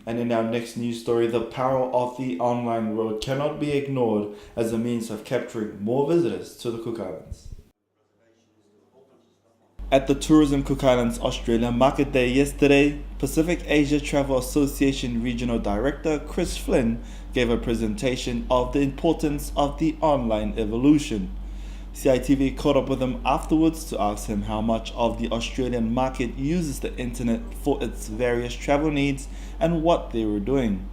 And in our next news story, the power of the online world cannot be ignored as a means of capturing more visitors to the Cook Islands. At the Tourism Cook Islands Australia Market Day yesterday, Pacific Asia Travel Association Regional Director Chris Flynn gave a presentation of the importance of the online evolution. Citv caught up with him afterwards to ask him how much of the Australian market uses the internet for its various travel needs and what they were doing.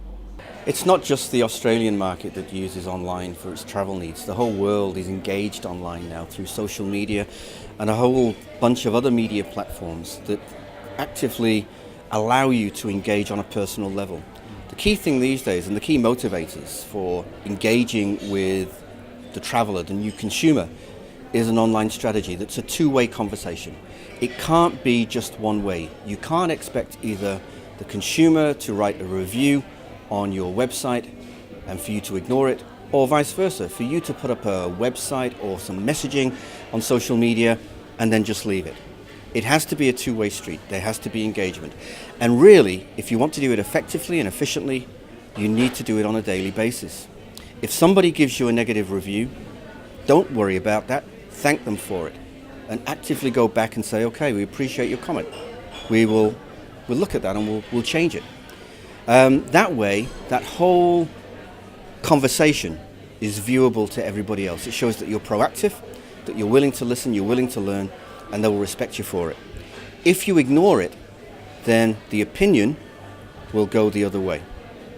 It's not just the Australian market that uses online for its travel needs. The whole world is engaged online now through social media and a whole bunch of other media platforms that actively allow you to engage on a personal level. The key thing these days, and the key motivators for engaging with the traveller, the new consumer, is an online strategy that's a two-way conversation. It can't be just one way. You can't expect either the consumer to write a review on your website and for you to ignore it, or vice versa, for you to put up a website or some messaging on social media and then just leave it. It has to be a two-way street. There has to be engagement. And really, if you want to do it effectively and efficiently, you need to do it on a daily basis. If somebody gives you a negative review, don't worry about that. Thank them for it and actively go back and say, okay, we appreciate your comment. We'll look at that and we'll change it. That way, that whole conversation is viewable to everybody else. It shows that you're proactive, that you're willing to listen, you're willing to learn, and they will respect you for it. If you ignore it, then the opinion will go the other way.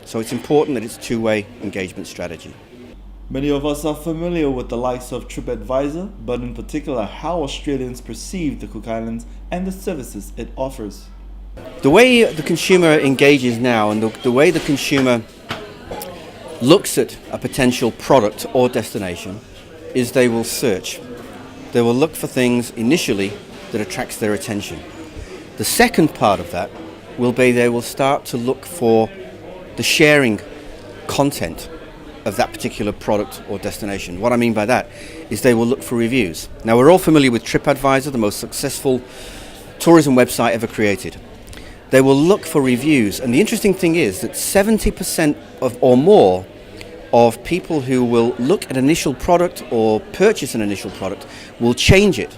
So it's important that it's a two-way engagement strategy. Many of us are familiar with the likes of TripAdvisor, but in particular how Australians perceive the Cook Islands and the services it offers. The way the consumer engages now and the way the consumer looks at a potential product or destination is they will search. They will look for things initially that attracts their attention. The second part of that will be they will start to look for the sharing content of that particular product or destination. What I mean by that is they will look for reviews. Now, we're all familiar with TripAdvisor, the most successful tourism website ever created. They will look for reviews, and the interesting thing is that 70% or more of people who will look at an initial product or purchase an initial product will change it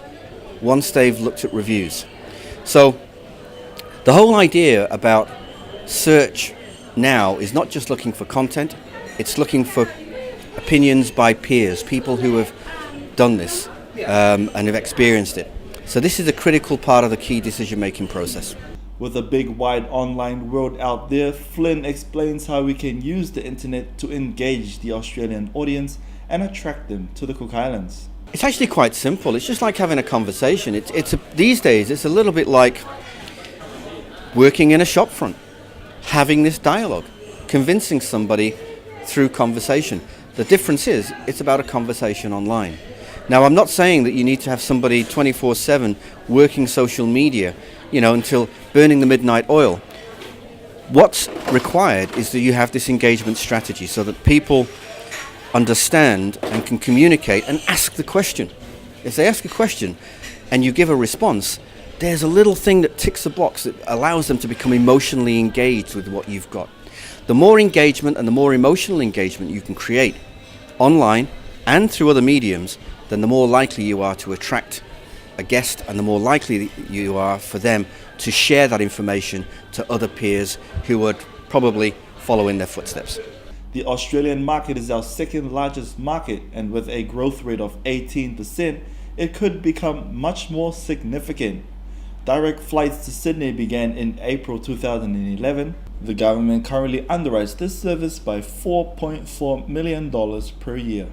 once they've looked at reviews. So the whole idea about search now is not just looking for content, it's looking for opinions by peers, people who have done this and have experienced it. So this is a critical part of the key decision-making process. With a big wide online world out there, Flynn explains how we can use the internet to engage the Australian audience and attract them to the Cook Islands. It's actually quite simple. It's just like having a conversation. These days it's a little bit like working in a shop front, having this dialogue, convincing somebody through conversation. The difference is it's about a conversation online. Now, I'm not saying that you need to have somebody 24/7 working social media, until burning the midnight oil. What's required is that you have this engagement strategy so that people understand and can communicate and ask the question. If they ask a question and you give a response, there's a little thing that ticks a box that allows them to become emotionally engaged with what you've got. The more engagement and the more emotional engagement you can create online and through other mediums, then the more likely you are to attract a guest and the more likely you are for them to share that information to other peers who would probably follow in their footsteps. The Australian market is our second largest market, and with a growth rate of 18%, it could become much more significant. Direct flights to Sydney began in April 2011. The government currently underwrites this service by $4.4 million per year.